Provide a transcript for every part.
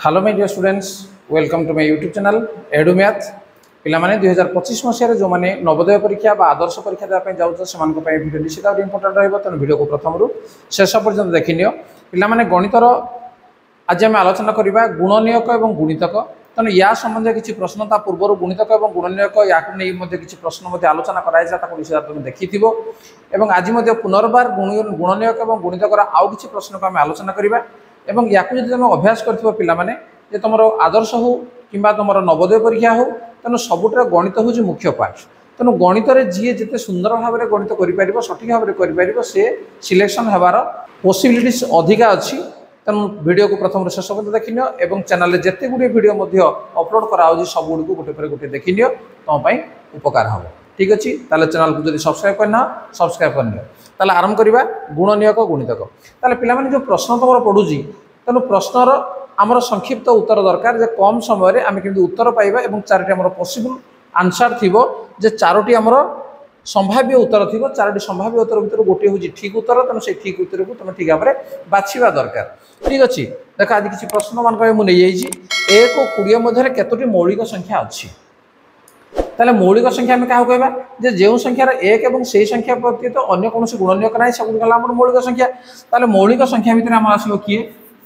Hello my dear students, welcome to my YouTube channel Edu Math. पिलामाने 2025 मसीह जो मैंने नवोदय परीक्षा बा आदर्श परीक्षा देवाई जाऊँ से भिडियो निश्चित भाव इंपोर्टाट रहा तेणु भिडियो को प्रथम रू शेष पर्यंत देखनी। पिलामाने गणितर आज आम आलोचना करवा गुणनीयक और गुणितक। तेणु या संबंधी किसी प्रश्न ता पूर्व गुणितक और गुणनीयक या किसी प्रश्न आलोचना कराई तुम देखी और आज पुनर्बार गुणनीयक और गुणितकर आउ कि प्रश्न को आम आलोचना करवा। एवं या तुम अभ्यास कर पिलामाने जे तुम आदर्श हो कि तुम नवोदय परीक्षा हो तेणु सबुठ गणित हूँ मुख्य पार्ट। तेणु गणित जी जिते सुंदर भाव में गणित कर सठिक भाव में कर सिलेक्शन होबार पॉसिबिलिटीज अधिका अच्छी। तेणु वीडियो को प्रथम शेष पर्यंत देखनी और चैनल जिते गुड़े वीडियो अपलोड कराऊँ सब गुड़ को गोटे गोटे देखनी तुम उपकार हम। ठीक अच्छे ताले चैनल को जब सब्सक्राइब करना सब्सक्राइब करनी ताले आरंभ करवा गुणनीयक गुणितक। ताले पिलामाने जो प्रश्न तुम पढ़ुची तेणु प्रश्नर आमर संक्षिप्त उत्तर दरकार जे कम समय आम केमती उत्तर पाइबा और चारोटी आमर पॉसिबल आंसर थी जे चारोटी आमर संभाव्य उत्तर थी। चारोटी संभाव्य उत्तर भर गोटे हूँ ठीक उत्तर तेणु से ठीक उत्तर को तुम ठीक भाव में बाछा दरकार। ठीक अच्छे देख आज किसी प्रश्न मान मुझे 1 और 20 मध्य केतोटी मौलिक संख्या अच्छी। ताले मौलिक संख्या आम क्या कहवा जे जो संख्यार 1 और से संख्या प्रति तो अन्य कौन गुणनीयक ना सब आम मौलिक संख्या। ताले मौलिक संख्या भितर आम आसो किए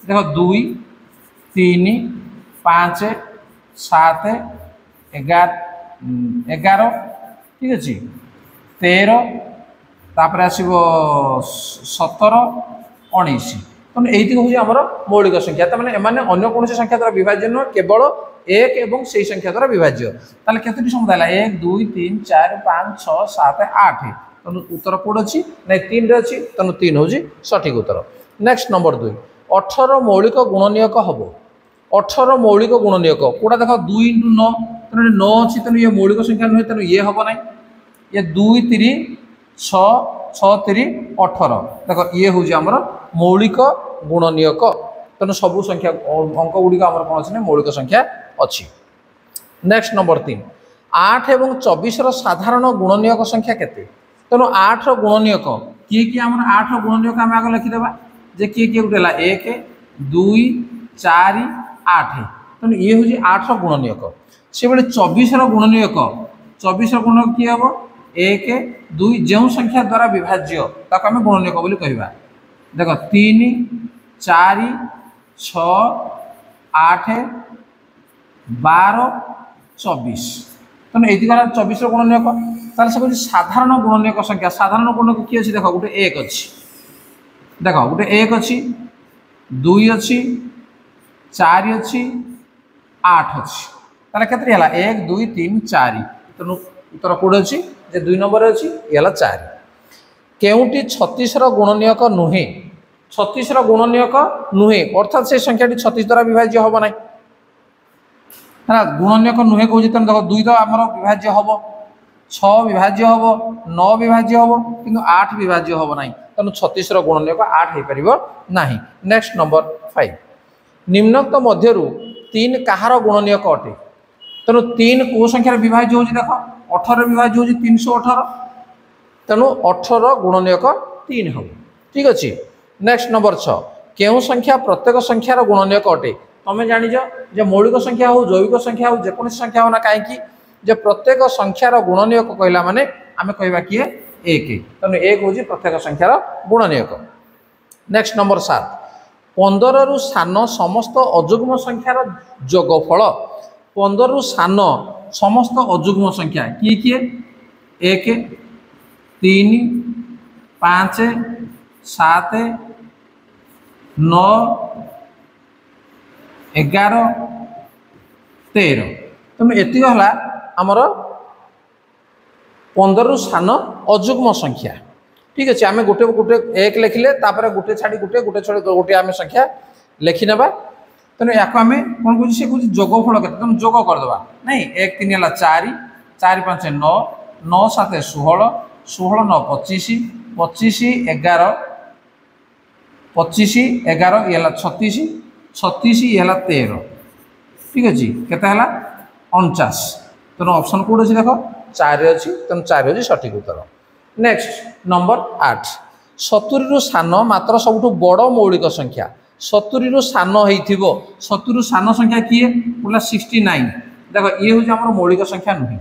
देख 2 3 5 7 11 ठीक अच्छे 13 तापर आसो 17 19 तेणु यही हूँ आम मौलिक संख्या। तमें एम अन्य कौन संख्या द्वारा विभाज्य नुह केवल 1 और से संख्या द्वारा विभाज्य। ताले केतोटी समुदाय 1 2 3 4 5 6 7 8 तेणु उत्तर कौट अच्छी ना 3 अच्छी तेणु 3 हूँ सठिक उत्तर। नेक्स्ट नंबर 2 18 मौलिक गुणनीयक हम। 18 मौलिक गुणनीयक कौटा देख 2 × 9 तेणु 9 अच्छी तेणु ये मौलिक संख्या नुहे तेणु ये हम ना ये 2 3 6 6 3 18 देख ये हूँ आमर मौलिक गुणनीयक। तेणु सबू संख्या अंक गुड़िक आम कौन अच्छे मौलिक संख्या अच्छी। नेक्स्ट नंबर 3 8 और 24 साधारण गुणनीयक संख्या केते। तेणु 8 गुणनीयक किए किए आम 8 गुणनीयक आम आगे लिखिदेवा जे किए किए गोटे 1 2 4 8 तेणु ये हूँ 8 गुणनीयक। से बड़े 24 गुणनीयक 24 गुणनीयक किए हम 1 2 जो संख्या द्वारा विभाज्य ताको आम गुणनीयक बोली कहवा। देख 3 4 6 8 12 24 तेणु ये 24 गुणनीयक। ताले से साधारण गुणनीयक संख्या साधारण गुणनीयक किए अच्छी देख गोटे 1 अच्छी देख गोटे 1 अच्छी 2 अच्छी 4 अच्छी 8 अच्छी ताले केतरी हला 1 2 3 4 तेणु उत्तर कौट अच्छी जे 2 नंबर अच्छी ये 4। केउटी 36 गुणनीयक नुहे। 36 गुणनीयक नुहे अर्थात से संख्याटी 36 द्वारा विभाज्य हम ना है गुणनीयक नुहे कौन तेनाली देख 2 तो आमर विभाज्य हम 6 विभाज्य हम 9 विभाज्य हम कि 8 विभाज्य हम ना तेणु 36 गुणनीयक 8 हो पार ना। नेक्स्ट नंबर 5 निम्नोक्त मध्य 3 कहार गुणनीयक अटे। तेणु 3 कौ संख्यार विभाज्य हो देख 18 विभाज्य हो 318 तेणु 18 गुणनीयक 3 हम। ठीक अच्छे। नेक्स्ट नंबर 6 क्यों संख्या प्रत्येक संख्यार गुणनीयक अटे। तुम्हें जानिज जे मौलिक संख्या हो जैविक संख्या हो जेको संख्या हो ना कहीं प्रत्येक संख्यार गुणनीयक कहला माने आम कहवा किए 1 तेणु 1 हूँ प्रत्येक संख्यार गुणनीयक। नेक्स्ट नंबर 7 15 रु सान समस्त अजुग्म संख्यार जोगफल। 15 रु सान समस्त अजुग्म संख्या किए किए 1 3 5 7 9 11 13 तेणु एति आमर 15 रु सान अजुग्म संख्या। ठीक अच्छे आम गोटे गोटे 1 लिखिले गोटे छाड़ी गोटे गोटे छाड़ी गोटे आम संख्या लिखिने तेणु या आम कौन कह कह जोगफल के तुम जोग करदे नहीं 1 3 है 4 4 5 9 9 7 16 16 9 25 25 11 25 11 ये 36 36 ये 13 ठीक अच्छे केते 49 तेणु ऑप्शन कौट अच्छी देख 4 अच्छी तेणु 4 हूँ सठिक उत्तर। नेक्स्ट नंबर 8 70 सान मात्र सबुठ बड़ मौलिक संख्या 70 रु सान होइथिबो 70 रु सान संख्या किए बोला 69 देखो ये हूँ आम मौलिक संख्या नुहे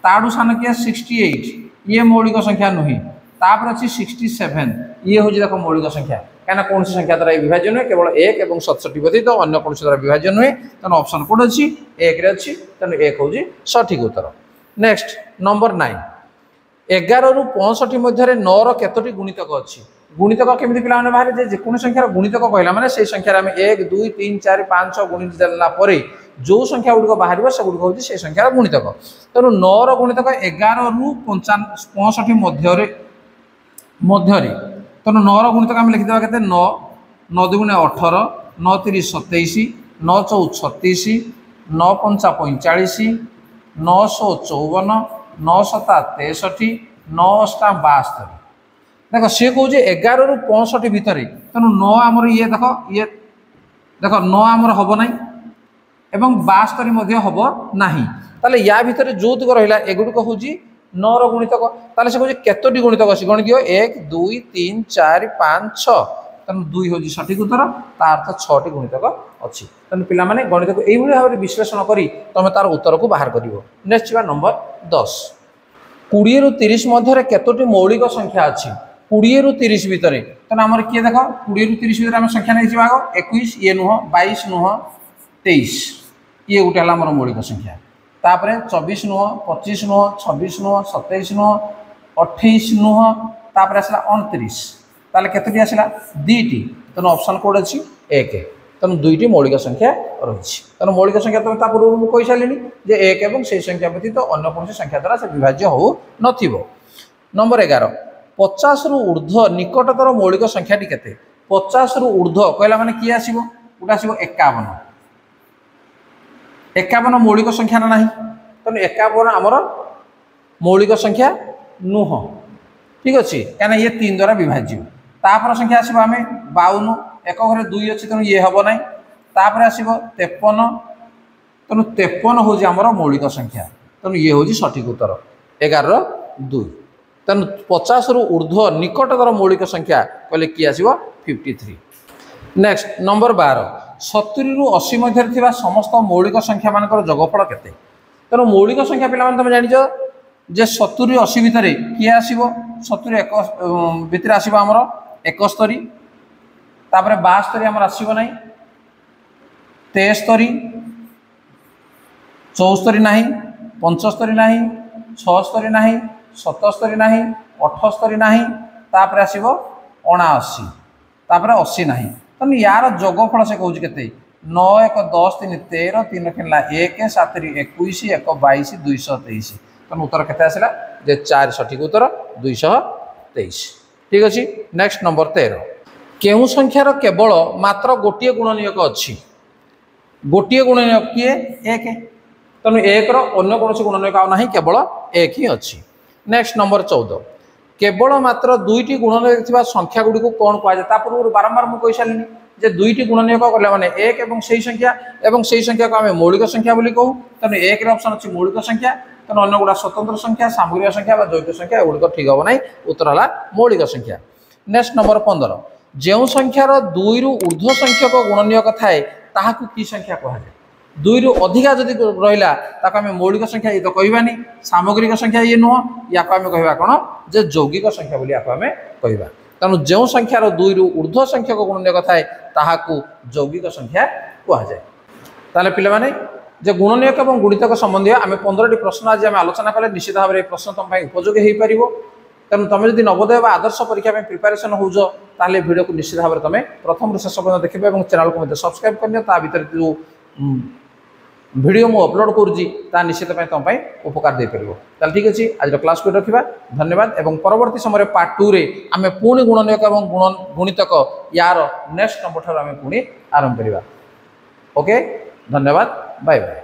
ताड़ू सान किए 68 ये मौलिक संख्या नुहे तापर अच्छी 67 ये हूँ देख मौलिक संख्या कहीं कौन संख्या द्वारा विभाज्य नुहे केवल 1 और 67 व्यतीत अन्य कौन द्वारा विभाज्य नुहे तेना ऑप्शन कोड अच्छी 1 अच्छी तेणु 1 हूँ सठिक उत्तर। नेक्स्ट नंबर 9 11 रु 65 मध्य 9 रतोटी गुणितक अच्छी गुणितक केमी पे बाहर जेको संख्यार गुणितक कहला मैंने से संख्यार आम 1 2 3 4 5 6 गुणित देला जो संख्या गुड़िक बाहर से गुड़िक हूँ से संख्यार गुणितक तेणु 9 गुणितक 11 रु 65 मध्य तेणु 9 गुणितक आम लिखिदेवा के 9 9 दुगुणे 18 9 3 27 9 4 36 9 5 45 9 54 9 7 63 9 8 72 देख सी कहे 11 रु 65 भितर तेणु 9 आमर ये देख 9 आमर हम ना एवं 72 हम ना ताले या भितर जो तक रहा एगुड़िक हूँ 9 गुणितक ताले से कहे केतोटी गुणितक अच्छी गण दियो 1 2 3 4 5 6 तेणु 2 हूँ सठिक उत्तर तार अर्थ 6टी गुणितक अच्छी तेणु पे गणित को यही भाव में विश्लेषण कर तुम तार उत्तर को बाहर कर। नेक्स्ट नंबर 10 20 रु 30 मध्य केतोटी मौलिक संख्या अच्छी 20 रु 30 भितर तेना आम किए देख 20 रु 30 भितर आम संख्या नहीं आग 21 ये नुह 22 नुह 23 ये गोटे है आम मौलिक संख्या तापर 24 नुह 25 नुह 26 नुह 27 नुह 28 नुह तापर आसला 29 ताले केतोटी आसला 2टी तेणु ऑप्शन कोड अच्छी 1 तेणु 2टी मौलिक संख्या रही तेणु मौलिक संख्या तुम पूर्व कही सारे जे 1 और से संख्या व्यतीत अन्य कौन संख्या द्वारा से विभाज्य हो नंबर 11 50 रु ऊर्ध्व निकटतर मौलिक संख्या केते 50 रु ऊर्ध्व कहला माने किए आसीबो गोटे आसीबो 51 मौलिक संख्या ना तेणु 51 आमर मौलिक संख्या नुह ठीक अच्छे कहीं ये 3 द्वारा विभाज्य तापर संख्या आसो आम 52 एक घरे 2 अच्छी तेणु ये हम ना तापर आसो 53 तेणु 53 हूँ आमर मौलिक संख्या तेणु ये हूँ सठिक उत्तर 11 2 तेणु 50 रु ऊर्ध्व निकटतर मौलिक संख्या कहले कि आसो 53। नेक्स्ट नंबर 12 70 रु 80 मध्य समस्त मौलिक संख्या मानकर जोगफल केते तेणु मौलिक संख्या पे तुम जान जे 70 रु 80 भितर किए आसो 70 भितर आसो आमर 71 तापर 72 आमर आसो ना 73 74 ना 75 ना 76 ना 77 ना 78 ना तापर आसो 79 तापर 80 ना तेणु यार जोगफल से कहूँ के 9 1 10 3 13 3 खेला 1 7 21 1 22 223 तेणु उत्तर केते आसला जे 4 सठिक उत्तर 223 ठीक अच्छे। नेक्स्ट नंबर 13 केउ संख्यार केवल मात्र गोटे गुणनीयक अच्छी गोटे गुणनीयक किए 1 तेणु 1 अन्य कौन गुणनीयक आना केवल 1 ही अच्छी। नेक्स्ट नंबर 14 केवल मात्र 2टी गुणनीयक संख्या गुड़ी को कौन कहुए पूर्व बारंबार मुझे कही सारे जे 2टी गुणनीयक कले मैंने 1 और से संख्या को आम मौलिक संख्या बोली कहूँ तेणु 1 ऑप्शन अच्छी मौलिक संख्या तेणु अन्य गुड़ा स्वतंत्र संख्या सामग्रिक संख्या जैविक संख्या एगुड़िक ठीक हम ना उत्तर है मौलिक संख्या। नेक्स्ट नंबर 15 जो संख्यार 2 रु ऊर्ध्व संख्यक गुणनीयक थाए ताहाकु की संख्या कहुए 2 रु अधिका जदि रहा ताको आम मौलिक संख्या ये तो कहबानी सामग्रिक संख्या ये नुह या आम कह कौन जे यौगिक संख्या बोली आम कहवा तेणु जो संख्यार 2 रु ऊर्ध्व संख्यक गुणनीयक थाए ताहाकु यौगिक संख्या कहुए ताले पिले माने जे गुणनीयक और गुणितक संबंधी आम 15टी प्रश्न आज आम आलोचना कले निश्चित भाव में प्रश्न तुम उपयोगी हो पार तेणु तुम जब नवोदय आदर्श परीक्षा में प्रिपेरेसन होज ताले वीडियो को निश्चित भाव में तुम प्रथम शेष पर्यटन देखिए और चैनल को सब्सक्राइब कर भीतर जो वीडियो मु अपलोड करुँचा निश्चित तुम उपकार दे पार ठीक अच्छे आज क्लास को रखा धन्यवाद एवं परवर्ती समय पार्ट 2 रे आम पुणी गुणनीयक और गुणितक यार नेक्स्ट नंबर ठार आम पुणी आरंभ करवा ओके धन्यवाद बाय बाय।